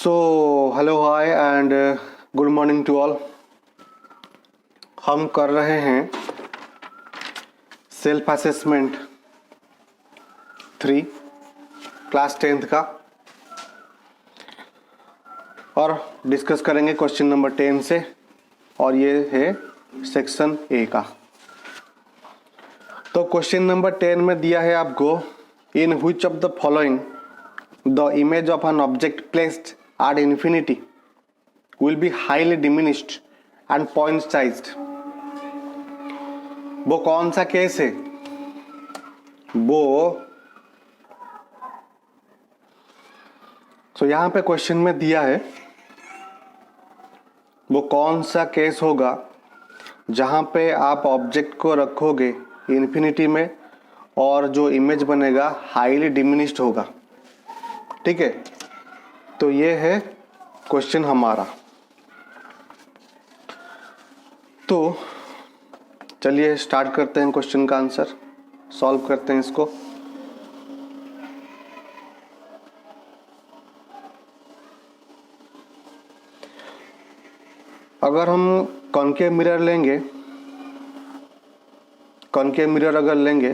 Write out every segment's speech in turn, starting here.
So hello hi and good morning to all. हम कर रहे हैं सेल्फ असेसमेंट 3 क्लास 10th का और डिस्कस करेंगे क्वेश्चन नंबर 10 से, और ये है सेक्शन ए का। तो क्वेश्चन नंबर 10 में दिया है आपको, in which of the following the image of an object placed at infinity will be highly diminished and point sized। वो कौन सा केस है? तो यहां पे क्वेश्चन में दिया है वो कौन सा केस होगा जहां पे आप ऑब्जेक्ट को रखोगे इन्फिनिटी में और जो इमेज बनेगा हाईली डिमिनिश्ड होगा। ठीक है, तो ये है क्वेश्चन हमारा। तो चलिए स्टार्ट करते हैं क्वेश्चन का आंसर, सॉल्व करते हैं इसको। अगर हम कॉनकेव मिरर लेंगे, कॉनकेव मिरर अगर लेंगे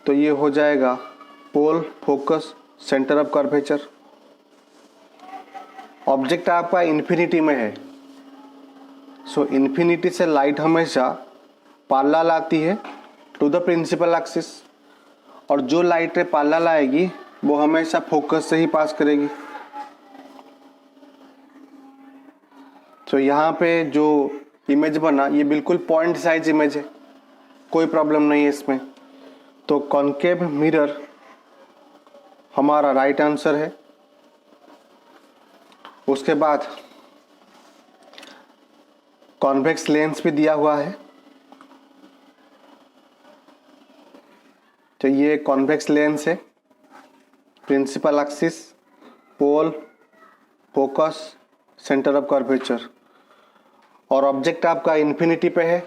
तो ये हो जाएगा pole, focus, centre of curvature. Object आपका इन्फिनिटी में है, सो इन्फिनिटी से लाइट हमेशा पैरेलल आती है टू द प्रिंसिपल एक्सिस, और जो लाइट पैरेलल आएगी वो हमेशा फोकस से ही पास करेगी। तो यहाँ पे जो इमेज बना ये बिल्कुल पॉइंट साइज इमेज है, कोई प्रॉब्लम नहीं है इसमें। तो कॉनकेव मिरर हमारा राइट आंसर है। उसके बाद कॉन्वेक्स लेंस भी दिया हुआ है, तो ये कॉन्वेक्स लेंस है, principal axis, pole, focus, centre of curvature, और ऑब्जेक्ट आपका इन्फिनिटी पे है,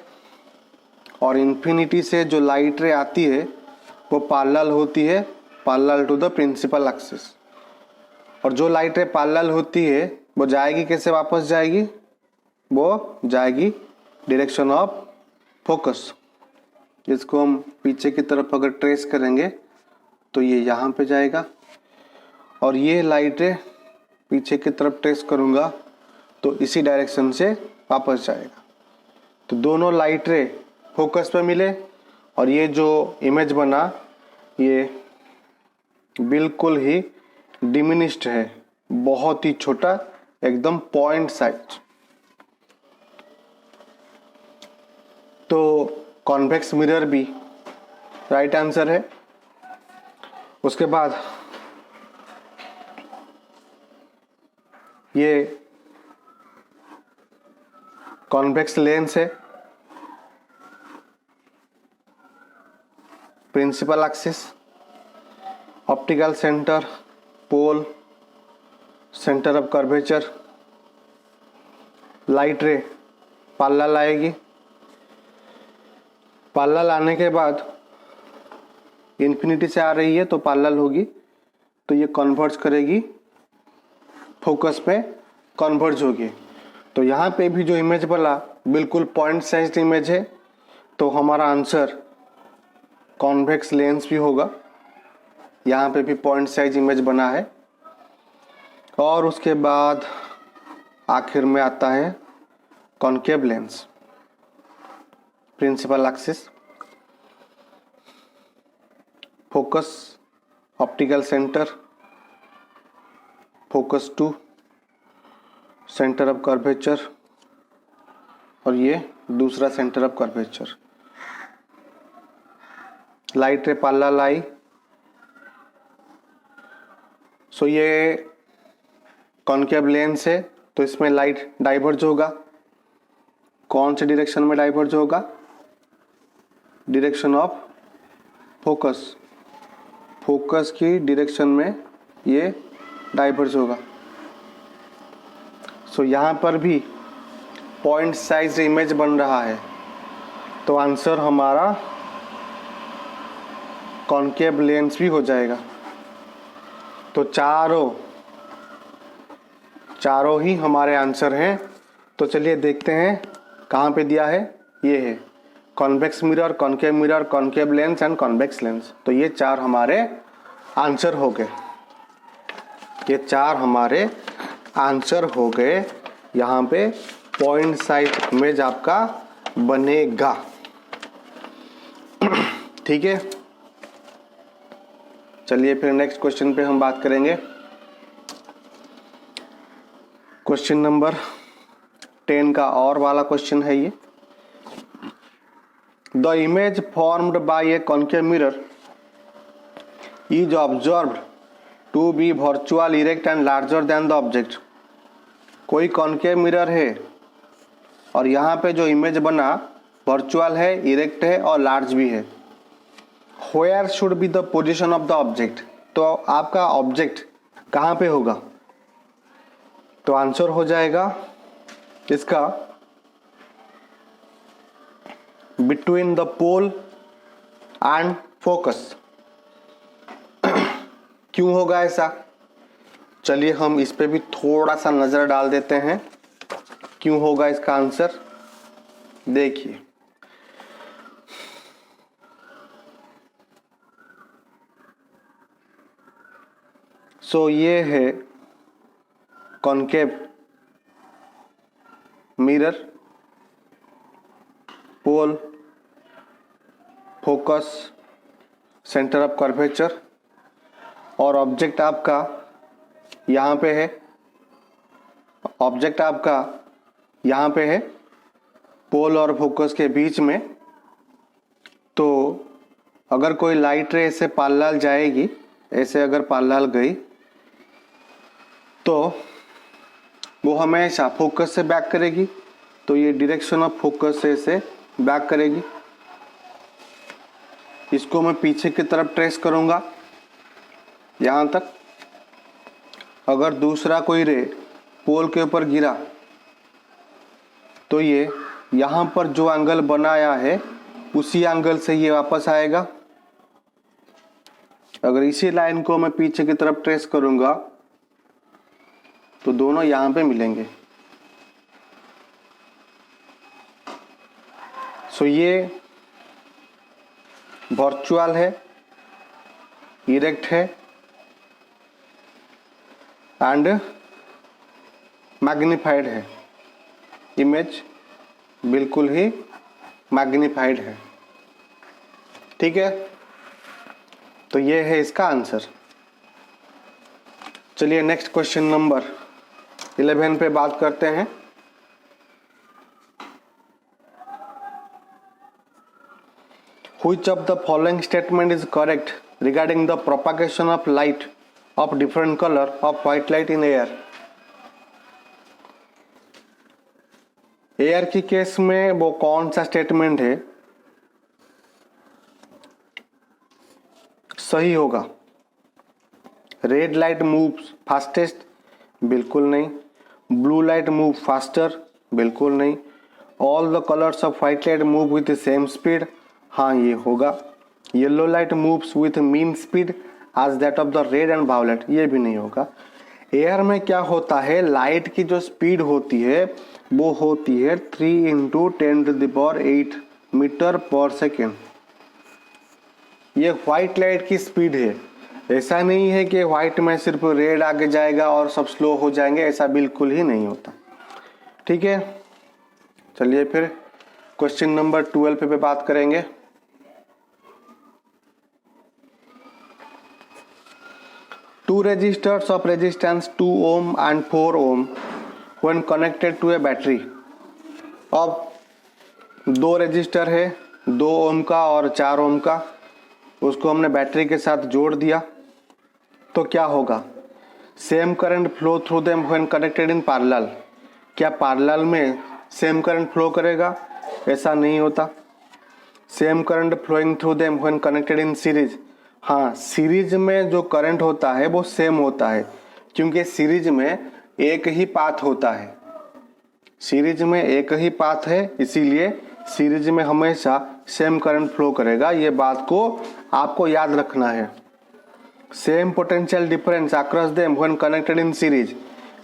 और इन्फिनिटी से जो लाइट रे आती है वो पैरेलल होती है, parallel to the principal axis, और जो लाइट रे पैरेलल होती है वो जाएगी कैसे वापस जाएगी? वो जाएगी डायरेक्शन ऑफ फोकस। जिसको हम पीछे की तरफ अगर ट्रेस करेंगे तो ये यहाँ पे जाएगा, और ये लाइट रे पीछे की तरफ ट्रेस करूँगा तो इसी डायरेक्शन से वापस जाएगा। तो दोनों लाइट रे फोकस पे मिले, और ये जो इमेज बना ये बिल्कुल ही डिमिनिश्ड है, बहुत ही छोटा, एकदम पॉइंट साइज। तो कॉन्वेक्स मिरर भी राइट आंसर है। उसके बाद ये कॉन्वेक्स लेंस है, principal axis, optical centre, pole, centre of curvature, light ray parallel आएगी, पैरेलल आने के बाद इन्फिनिटी से आ रही है तो पैरेलल होगी, तो ये कन्वर्ज करेगी, फोकस पे कन्वर्ज होगी। तो यहाँ पे भी जो इमेज बना बिल्कुल पॉइंट साइज इमेज है, तो हमारा आंसर कॉन्वेक्स लेंस भी होगा। यहाँ पे भी पॉइंट साइज इमेज बना है। और उसके बाद आखिर में आता है concave lens, principal axis, focus, optical centre, focus two, centre of curvature, और ये दूसरा centre of curvature. Light ray parallel आई, सो ये कॉनकेव लेंस है, तो इसमें लाइट डाइवर्ज होगा। कौन से डायरेक्शन में डाइवर्ज होगा? डायरेक्शन ऑफ फोकस, फोकस की डायरेक्शन में ये डाइवर्ज होगा। सो यहाँ पर भी पॉइंट साइज इमेज बन रहा है, तो आंसर हमारा कॉनकेव लेंस भी हो जाएगा। तो चारों चारों ही हमारे आंसर हैं। तो चलिए देखते हैं कहाँ पे दिया है। ये है convex mirror, concave mirror, concave lens and convex lens. तो ये चार हमारे आंसर हो गए, ये चार हमारे आंसर हो गए। यहाँ पे पॉइंट साइज इमेज आपका बनेगा। ठीक है, चलिए फिर नेक्स्ट क्वेश्चन पे हम बात करेंगे। क्वेश्चन नंबर 10 का और वाला क्वेश्चन है ये। The image formed by a concave mirror is observed to be virtual, erect and larger than the object. कोई कॉनकेव मिरर है और यहाँ पे जो इमेज बना वर्चुअल है, इरेक्ट है और लार्ज भी है। Where should be the position of the object? तो आपका ऑब्जेक्ट कहाँ पे होगा? तो आंसर हो जाएगा इसका between the pole and focus. क्यों होगा ऐसा? चलिए हम इस पे भी थोड़ा सा नजर डाल देते हैं, क्यों होगा इसका आंसर। देखिए, सो ये है concave mirror, pole, focus, centre of curvature और ऑब्जेक्ट आपका यहाँ पे है, ऑब्जेक्ट आपका यहाँ पे है पोल और फोकस के बीच में। तो अगर कोई लाइट रे ऐसे पैरेलल जाएगी, ऐसे अगर पैरेलल गई तो वो हमेशा फोकस से बैक करेगी। तो ये डायरेक्शन ऑफ फोकस से इसे बैक करेगी। इसको मैं पीछे की तरफ ट्रेस करूंगा यहाँ तक। अगर दूसरा कोई रे पोल के ऊपर गिरा तो ये यहाँ पर जो एंगल बनाया है उसी एंगल से ये वापस आएगा। अगर इसी लाइन को मैं पीछे की तरफ ट्रेस करूंगा तो दोनों यहां पे मिलेंगे। सो ये वर्चुअल है, इरेक्ट है एंड मैग्नीफाइड है। इमेज बिल्कुल ही मैग्नीफाइड है। ठीक है, तो ये है इसका आंसर। चलिए नेक्स्ट क्वेश्चन नंबर 11 पे बात करते हैं। Which of the following statement is correct regarding the propagation of light of different color of white light in air? Air की केस में वो कौन सा स्टेटमेंट है सही होगा? रेड लाइट मूव्स फास्टेस्ट, बिल्कुल नहीं। ब्लू लाइट मूव फास्टर, बिल्कुल नहीं। All the colours of white light move with same speed, हाँ ये होगा। Yellow light moves with mean speed as that of the red and violet, ये भी नहीं होगा। एयर में क्या होता है, लाइट की जो स्पीड होती है वो होती है 3 × 10⁸ मीटर पर सेकेंड। ये व्हाइट लाइट की स्पीड है। ऐसा नहीं है कि व्हाइट में सिर्फ रेड आगे जाएगा और सब स्लो हो जाएंगे, ऐसा बिल्कुल ही नहीं होता। ठीक है, चलिए फिर क्वेश्चन नंबर 12 पे बात करेंगे। Two resistors of resistance 2 ohm and 4 ohm when connected to a battery। अब दो रेजिस्टर है, 2 ओम का और 4 ओम का, उसको हमने बैटरी के साथ जोड़ दिया तो क्या होगा? Same current flow through them when connected in parallel. क्या पैरेलल में सेम करंट फ्लो करेगा? ऐसा नहीं होता। Same current flowing through them when connected in series, हाँ सीरीज में जो करंट होता है वो सेम होता है, क्योंकि सीरीज में एक ही पाथ होता है। सीरीज में एक ही पाथ है, इसीलिए सीरीज में हमेशा सेम करंट फ्लो करेगा। ये बात को आपको याद रखना है। Same potential difference across them when connected in series.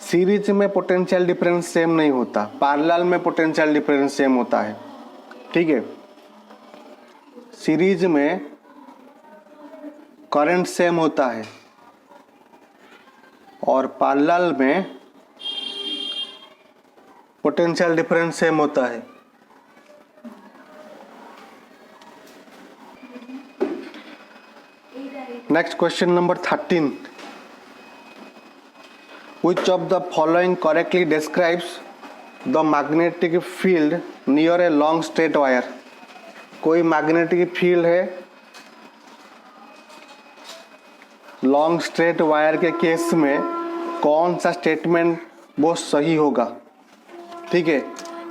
Series में पोटेंशियल डिफरेंस सेम नहीं होता, पैरेलल में पोटेंशियल डिफरेंस सेम होता है। ठीक है, सीरीज में करंट सेम होता है और पैरेलल में पोटेंशियल डिफरेंस सेम होता है। Next question number 13, which of the following correctly describes the magnetic field near a long straight wire? कोई मैग्नेटिक फील्ड है लॉन्ग स्ट्रेट वायर के केस में, कौन सा स्टेटमेंट वो सही होगा? ठीक है,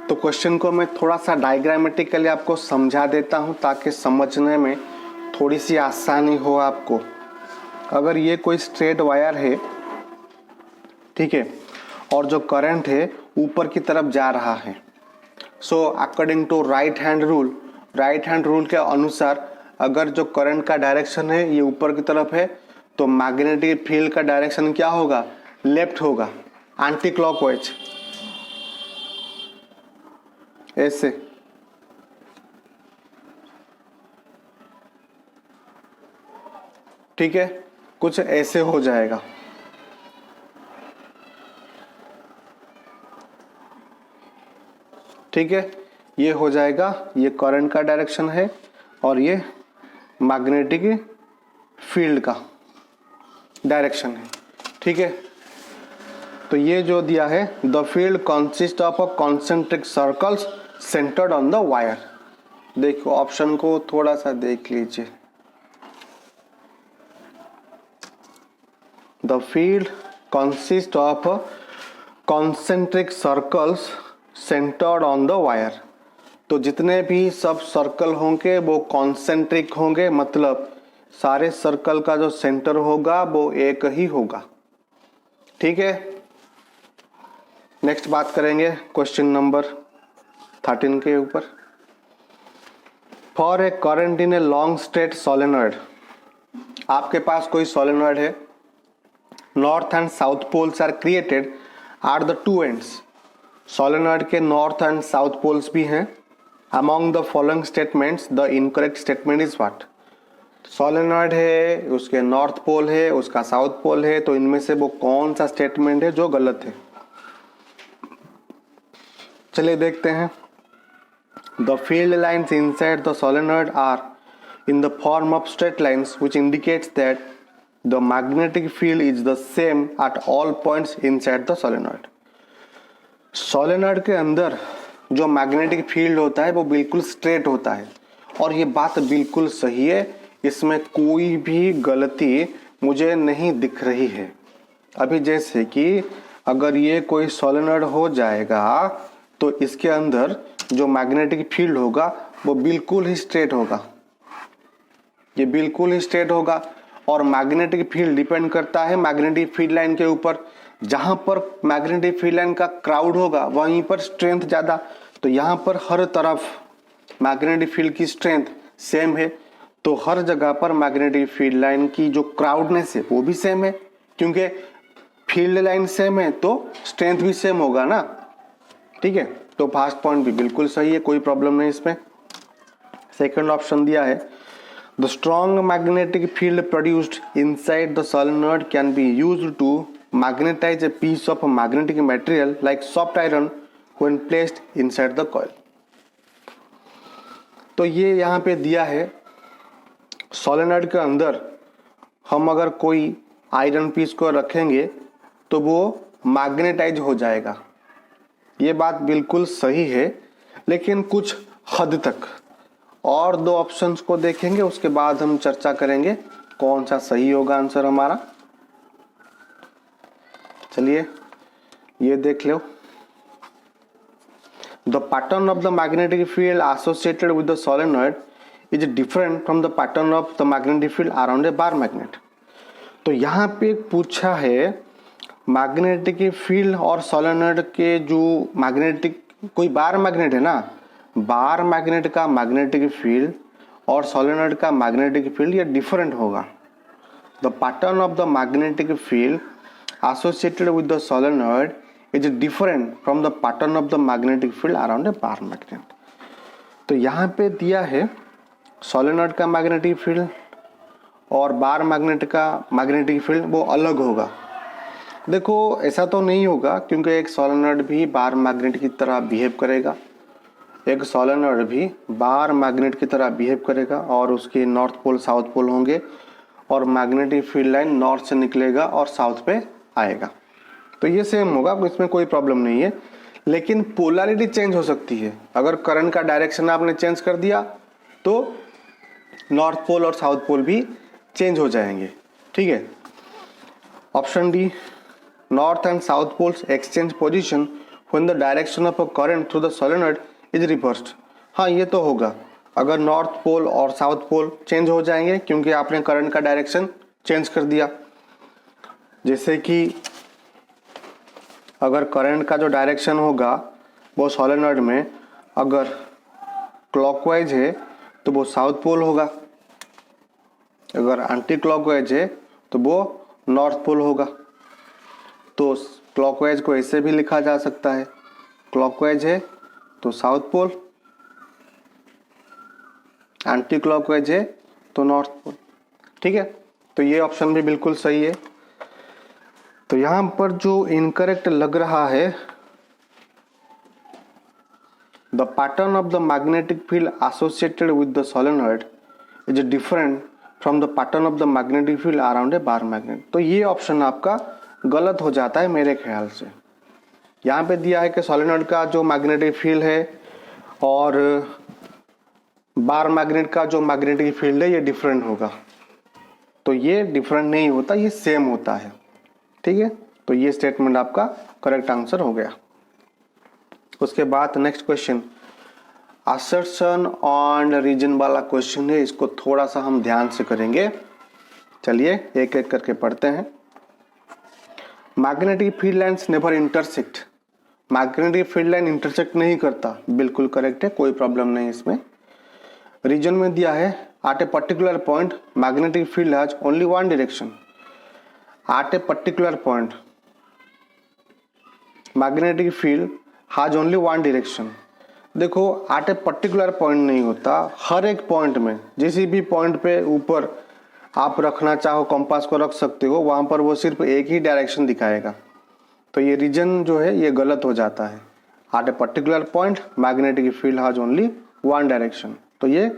तो क्वेश्चन को मैं थोड़ा सा डायग्रामेटिकली आपको समझा देता हूँ ताकि समझने में थोड़ी सी आसानी हो आपको। अगर ये कोई स्ट्रेट वायर है, ठीक है, और जो करंट है ऊपर की तरफ जा रहा है, so according to right hand rule के अनुसार अगर जो करंट का डायरेक्शन है ये ऊपर की तरफ है तो मैग्नेटिक फील्ड का डायरेक्शन क्या होगा? लेफ्ट होगा, एंटी क्लॉकवाइज, ऐसे। ठीक है, कुछ ऐसे हो जाएगा। ठीक है, ये हो जाएगा, ये करंट का डायरेक्शन है और ये मैग्नेटिक फील्ड का डायरेक्शन है। ठीक है, तो ये जो दिया है, the field consist of a concentric circles centred on the wire. देखो ऑप्शन को थोड़ा सा देख लीजिए। The field consist of concentric circles centred on the wire. तो जितने भी सब सर्कल होंगे वो कॉन्सेंट्रिक होंगे, मतलब सारे सर्कल का जो सेंटर होगा वो एक ही होगा। ठीक है, नेक्स्ट बात करेंगे क्वेश्चन नंबर 13 के ऊपर। For a current in a long straight solenoid, आपके पास कोई सोलेनॉइड है, north and south poles are created at the two ends. Solenoid के नॉर्थ एंड साउथ पोल्स भी हैं। Among the following statements the incorrect statement is what? Solenoid है, उसके north pole है, उसका साउथ पोल है, तो इनमें से वो कौन सा स्टेटमेंट है जो गलत है? चलिए देखते हैं। The field lines inside the solenoid are in the form of straight lines which indicates that the magnetic field is the same at all points inside the solenoid. Solenoid के अंदर जो मैग्नेटिक फील्ड होता है वो बिल्कुल straight होता है और ये बात बिल्कुल सही है, इसमें कोई भी गलती मुझे नहीं दिख रही है। अभी जैसे कि अगर ये कोई सोलेनॉइड हो जाएगा तो इसके अंदर जो मैग्नेटिक फील्ड होगा वो बिल्कुल ही स्ट्रेट होगा, ये बिल्कुल ही स्ट्रेट होगा। और मैग्नेटिक फील्ड डिपेंड करता है मैग्नेटिक फील्ड लाइन के ऊपर। जहां पर मैग्नेटिक फील्ड लाइन का क्राउड होगा वहीं पर स्ट्रेंथ ज़्यादा, तो यहाँ पर हर तरफ मैग्नेटिक फील्ड की स्ट्रेंथ सेम है, तो हर जगह पर मैग्नेटिक फील्ड लाइन की जो क्राउडनेस है वो भी सेम है, क्योंकि फील्ड लाइन सेम है तो स्ट्रेंथ भी सेम होगा ना। ठीक है, तो फर्स्ट पॉइंट भी बिल्कुल सही है, कोई प्रॉब्लम नहीं इसमें। सेकंड ऑप्शन दिया है, the strong magnetic field produced inside the solenoid can be used to magnetise a piece of magnetic material like soft iron when placed inside the coil. तो ये यहाँ पे दिया है, सोलेनॉइड के अंदर हम अगर कोई आयरन पीस को रखेंगे तो वो मैग्नेटाइज हो जाएगा। ये बात बिल्कुल सही है, लेकिन कुछ हद तक। और दो ऑप्शंस को देखेंगे उसके बाद हम चर्चा करेंगे कौन सा सही होगा आंसर हमारा। चलिए ये देख लो। The pattern of the magnetic field associated with the solenoid is different from the pattern of the magnetic field around a bar magnet. तो यहाँ पे पूछा है मैग्नेटिक फील्ड और सोलेनॉइड के जो मैग्नेटिक, कोई बार मैग्नेट है ना, बार मैग्नेट का मैग्नेटिक फील्ड और सोलेनॉइड का मैग्नेटिक फील्ड ये डिफरेंट होगा। The pattern of the magnetic field associated with the solenoid is different from the pattern of the magnetic field around a bar magnet. तो यहाँ पे दिया है सोलेनॉइड का मैग्नेटिक फील्ड और बार मैग्नेट का मैग्नेटिक फील्ड वो अलग होगा। देखो ऐसा तो नहीं होगा, क्योंकि एक सोलेनॉइड भी बार मैग्नेट की तरह बिहेव करेगा, एक सोलेनॉइड भी बार मैग्नेट की तरह बिहेव करेगा और उसके नॉर्थ पोल साउथ पोल होंगे और मैग्नेटिक फील्ड लाइन नॉर्थ से निकलेगा और साउथ पे आएगा। तो ये सेम होगा, इसमें कोई प्रॉब्लम नहीं है। लेकिन पोलैरिटी चेंज हो सकती है। अगर करंट का डायरेक्शन आपने चेंज कर दिया तो नॉर्थ पोल और साउथ पोल भी चेंज हो जाएंगे। ठीक है। Option D, north and south poles exchange position when the direction of a current through the solenoid is reversed. हाँ, ये तो होगा। अगर नॉर्थ पोल और साउथ पोल चेंज हो जाएंगे क्योंकि आपने करंट का डायरेक्शन चेंज कर दिया। जैसे कि अगर करंट का जो डायरेक्शन होगा वो सोलेनॉइड में अगर क्लॉकवाइज है तो वो साउथ पोल होगा, अगर एंटी क्लॉकवाइज है तो वो नॉर्थ पोल होगा। तो क्लॉकवाइज को ऐसे भी लिखा जा सकता है, क्लॉकवाइज है तो साउथ पोल, एंटी क्लॉकवाइज है तो नॉर्थ पोल। ठीक है, तो ये ऑप्शन भी बिल्कुल सही है। तो यहां पर जो इनकरेक्ट लग रहा है, the pattern of the magnetic field associated with the solenoid is different from the pattern of the magnetic field around a bar magnet. तो ये ऑप्शन आपका गलत हो जाता है मेरे ख्याल से। यहाँ पे दिया है कि सोलेनॉइड का जो मैग्नेटिक फील्ड है और बार मैग्नेट का जो मैग्नेटिक फील्ड है ये डिफरेंट होगा। तो ये डिफरेंट नहीं होता, ये सेम होता है। ठीक है, तो ये स्टेटमेंट आपका करेक्ट आंसर हो गया। उसके बाद next question assertion on reason वाला क्वेश्चन है, इसको थोड़ा सा हम ध्यान से करेंगे। चलिए एक एक करके पढ़ते हैं। Magnetic field lines never intersect. Magnetic field line intersect नहीं करता, बिल्कुल करेक्ट है, कोई प्रॉब्लम नहीं इसमें। रीजन में दिया है at a particular point magnetic field has only one direction. At a particular point magnetic field has only one direction. देखो एट ए पर्टिकुलर पॉइंट नहीं होता, हर एक पॉइंट में, किसी भी पॉइंट पे ऊपर आप रखना चाहो कंपास को रख सकते हो, वहां पर वो सिर्फ एक ही डायरेक्शन दिखाएगा। तो ये रीजन जो है ये गलत हो जाता है। At a particular point magnetic field has only one direction, तो ये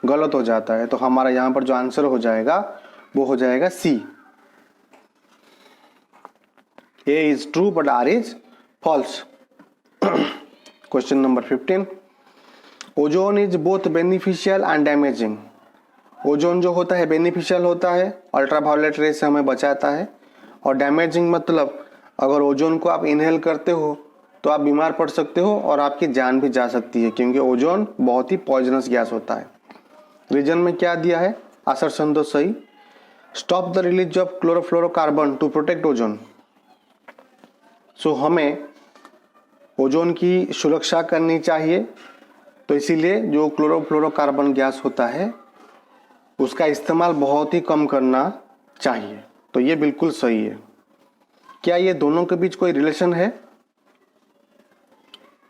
गलत हो जाता है। तो हमारा यहाँ पर जो आंसर हो जाएगा वो हो जाएगा सी, A is true but R is false. Question number 15. Ozone is both beneficial and damaging. Ozone जो होता है बेनिफिशियल होता है, अल्ट्रावायलेट रे से हमें बचाता है, और डैमेजिंग मतलब अगर ओजोन को आप इनहेल करते हो तो आप बीमार पड़ सकते हो और आपकी जान भी जा सकती है, क्योंकि ओजोन बहुत ही पॉइजनस गैस होता है। रीजन में क्या दिया है, असर्शन तो सही। Stop the release of chlorofluorocarbon to protect ozone. So हमें ओजोन की सुरक्षा करनी चाहिए, तो इसीलिए जो क्लोरोफ्लोरोकार्बन गैस होता है उसका इस्तेमाल बहुत ही कम करना चाहिए। तो ये बिल्कुल सही है। क्या ये दोनों के बीच कोई रिलेशन है?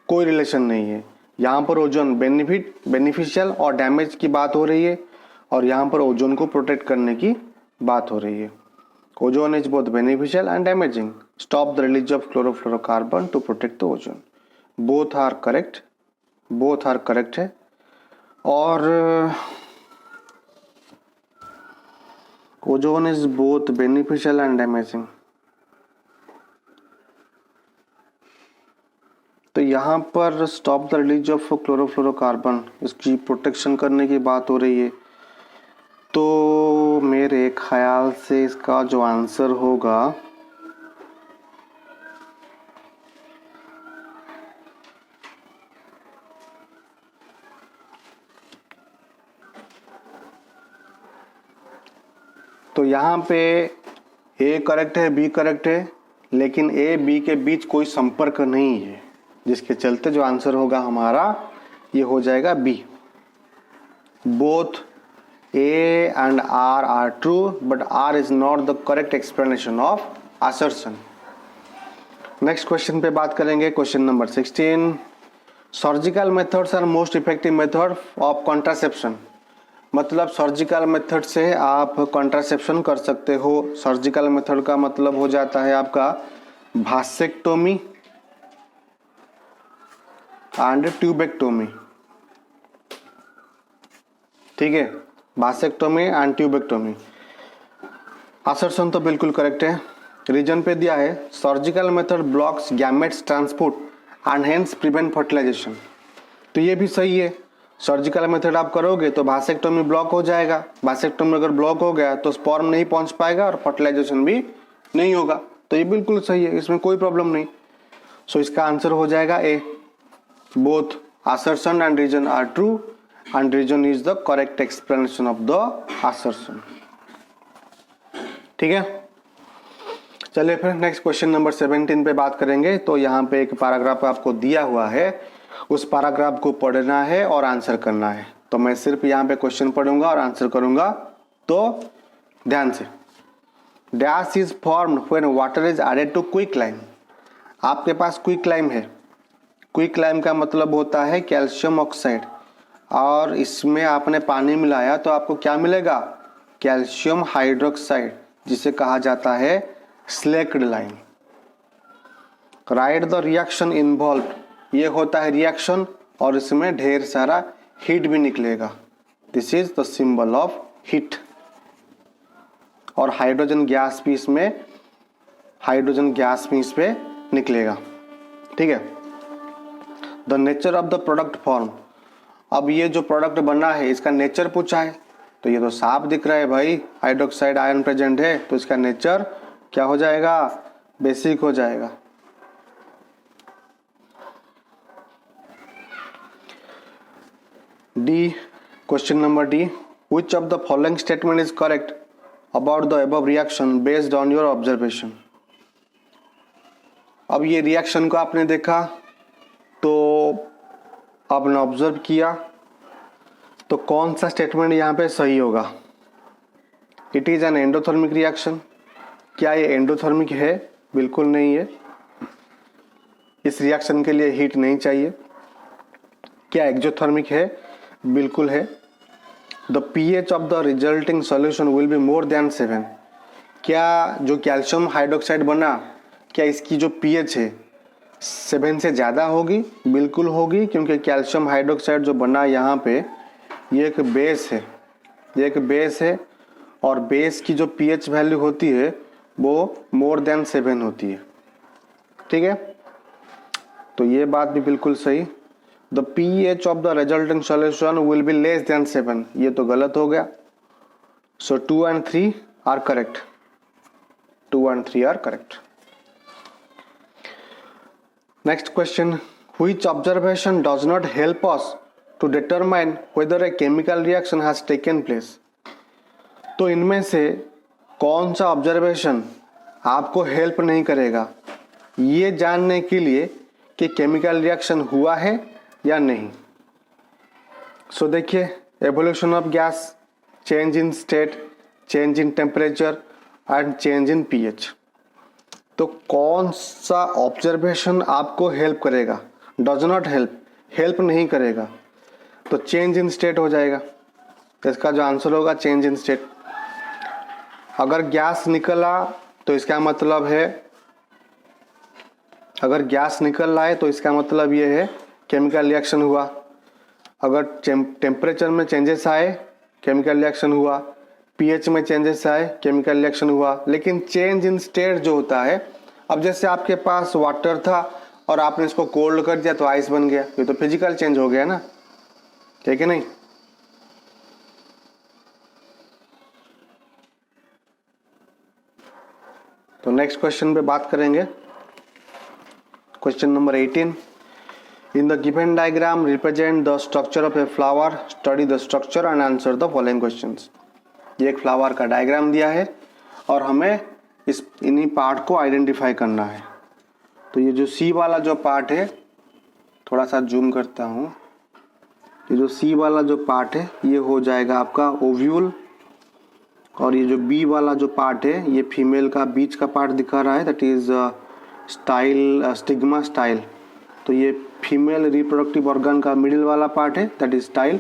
कोई रिलेशन नहीं है। यहाँ पर ओजोन बेनिफिशियल और डैमेज की बात हो रही है, और यहाँ पर ओजोन को प्रोटेक्ट करने की बात हो रही है। Ozone is both beneficial and damaging. Stop the release of chlorofluorocarbon to protect the ozone. Both are correct है। और ozone is both beneficial and damaging, तो यहाँ पर stop the release of chlorofluorocarbon, इसकी प्रोटेक्शन करने की बात हो रही है। तो मेरे ख्याल से इसका जो आंसर होगा तो यहाँ पे ए करेक्ट है, बी करेक्ट है, लेकिन ए बी के बीच कोई संपर्क नहीं है, जिसके चलते जो आंसर होगा हमारा ये हो जाएगा B. Both A and R true, but R is not the correct explanation of assertion. Next question पे बात करेंगे, question number 16. Surgical methods are most effective method of contraception. मतलब सर्जिकल मेथड से आप कॉन्ट्रासेप्शन कर सकते हो. सर्जिकल मेथड का मतलब हो जाता है आपका वासेक्टोमी एंड ट्यूबेक्टोमी. ठीक है, वासेक्टोमी एंड ट्यूबेक्टोमी. असर्शन तो बिल्कुल करेक्ट है. रीजन पे दिया है surgical method blocks gametes transport and hence prevent fertilization. तो ये भी सही है. सर्जिकल मेथड आप करोगे तो वासेक्टोमी ब्लॉक हो जाएगा. वासेक्टोमी अगर ब्लॉक हो गया तो स्पर्म नहीं पहुंच पाएगा और फर्टिलाइजेशन भी नहीं होगा. तो ये बिल्कुल सही है, इसमें कोई प्रॉब्लम नहीं. सो इसका आंसर हो जाएगा A. Both assertion and reason are true and reason is the correct explanation of the assertion. ठीक है, चलिए फिर नेक्स्ट क्वेश्चन नंबर 17 पे बात करेंगे. तो यहाँ पे एक पैराग्राफ आपको दिया हुआ है, उस पैराग्राफ को पढ़ना है और आंसर करना है. तो मैं सिर्फ यहाँ पे क्वेश्चन पढ़ूंगा और आंसर करूंगा. तो ध्यान से. Dash is formed when water is added to quicklime. आपके पास क्विकलाइम है. क्विकलाइम का मतलब होता है कैल्शियम ऑक्साइड, और इसमें आपने पानी मिलाया तो आपको क्या मिलेगा? कैल्शियम हाइड्रोक्साइड, जिसे कहा जाता है slaked lime. Right the reaction involve. ये होता है रिएक्शन और इसमें ढेर सारा हीट भी निकलेगा. This is the symbol of heat. और हाइड्रोजन गैस भी इसमें इस पे निकलेगा. ठीक है. The nature of the product form. अब ये जो प्रोडक्ट बना है इसका नेचर पूछा है. तो ये तो साफ दिख रहा है भाई, हाइड्रोक्साइड आयन प्रेजेंट है, तो इसका नेचर क्या हो जाएगा? बेसिक हो जाएगा. D, question number D. Which of the following statement is correct about the above reaction based on your observation. अब ये रिएक्शन को आपने देखा, तो आपने ऑब्जर्व किया, तो कौन सा स्टेटमेंट यहाँ पे सही होगा? It is an endothermic reaction. क्या ये एंडोथर्मिक है? बिल्कुल नहीं है. इस रिएक्शन के लिए हीट नहीं चाहिए. क्या एक्जोथर्मिक है? बिल्कुल है. The pH of the resulting solution will be more than 7. क्या जो कैल्शियम हाइड्रोक्साइड बना, क्या इसकी जो pH है 7 से ज़्यादा होगी? बिल्कुल होगी, क्योंकि कैल्शियम हाइड्रोक्साइड जो बना यहाँ पे ये एक बेस है, और बेस की जो pH वैल्यू होती है वो मोर देन 7 होती है. ठीक है, तो ये बात भी बिल्कुल सही. The pH of the resulting solution will be less than 7. ये तो गलत हो गया. So 2 and 3 are correct. 2 and 3 are correct. Next question. Which observation does not help us to determine whether a chemical reaction has taken place? तो इनमें से कौन सा ऑब्जर्वेशन आपको हेल्प नहीं करेगा ये जानने के लिए कि केमिकल रिएक्शन हुआ है या नहीं? सो देखिए, evolution of gas, change in state, change in temperature and change in pH. तो कौन सा ऑब्जर्वेशन आपको हेल्प करेगा? डज नॉट हेल्प नहीं करेगा. तो चेंज इन स्टेट हो जाएगा. इसका जो आंसर होगा चेंज इन स्टेट. अगर गैस निकला तो इसका मतलब है, अगर गैस निकल रहा है तो इसका मतलब ये है केमिकल रिएक्शन हुआ. अगर टेम्परेचर में चेंजेस आए, केमिकल रिएक्शन हुआ. pH में चेंजेस आए, केमिकल रिएक्शन हुआ. लेकिन चेंज इन स्टेट जो होता है, अब जैसे आपके पास वाटर था और आपने इसको कोल्ड कर दिया तो आइस बन गया, ये तो फिजिकल चेंज हो गया ना. ठीक है नहीं? तो नेक्स्ट क्वेश्चन पे बात करेंगे. Question number 18. In the given diagram represent the structure of a flower. Study the structure and answer the following questions. ये एक फ्लावर का डायग्राम दिया है और हमें इन्हीं पार्ट को आइडेंटिफाई करना है. तो ये जो सी वाला जो पार्ट है, थोड़ा सा जूम करता हूँ. ये जो सी वाला जो पार्ट है ये हो जाएगा आपका ओव्यूल. और ये जो बी वाला जो पार्ट है ये फीमेल का बीच का पार्ट दिखा रहा है, that is style, stigma style. तो ये फीमेल रिप्रोडक्टिव ऑर्गन का मिडिल वाला पार्ट है, दैट इज स्टाइल।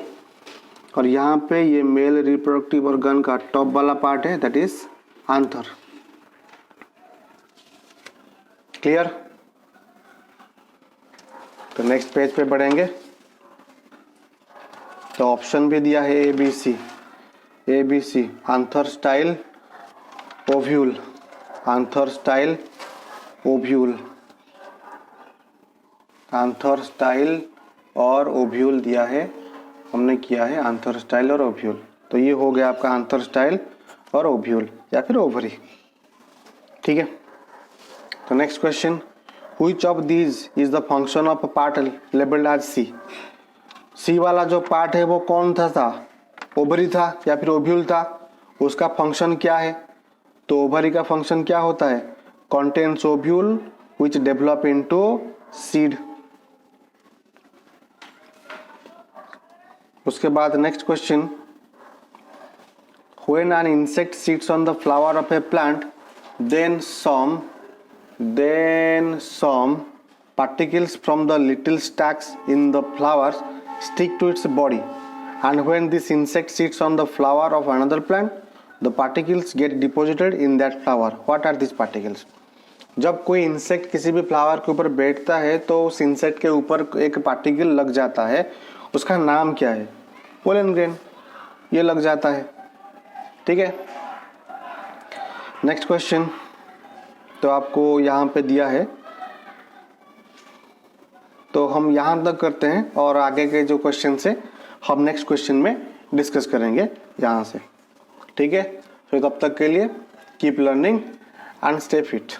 और यहाँ पे ये मेल रिप्रोडक्टिव ऑर्गन का टॉप वाला पार्ट है, दैट इज आंथर। क्लियर? तो नेक्स्ट पेज पे बढ़ेंगे। तो ऑप्शन भी दिया है A B C, anther style ovule, anther style ovule, anther style और ओव्यूल दिया है, हमने किया है आंथर स्टाइल और ओव्यूल। तो ये हो गया आपका आंथर स्टाइल और ओव्यूल या फिर ओवरी। ठीक है। तो next question, which of these is the function of a part labelled as C. C वाला जो पार्ट है वो कौन था? ओवरी था या फिर ओव्यूल था? उसका फंक्शन क्या है? तो ओवरी का फंक्शन क्या होता है? Contains ovule which develop into seed. उसके बाद next question, when an insect sits on the flower of A plant then some particles from the little stacks in the flowers stick to its body, and when this insect sits on the flower of another plant the particles get deposited in that flower. What are these particles? जब कोई insect किसी भी flower के ऊपर बैठता है तो उस इंसेक्ट के ऊपर एक पार्टिकल लग जाता है, उसका नाम क्या है? पोलन ग्रेन, ये लग जाता है। ठीक है। नेक्स्ट क्वेश्चन तो आपको यहाँ पे दिया है, तो हम यहाँ तक करते हैं और आगे के जो क्वेश्चन है हम नेक्स्ट क्वेश्चन में डिस्कस करेंगे यहाँ से। ठीक है। तो तब तक के लिए keep learning and stay fit.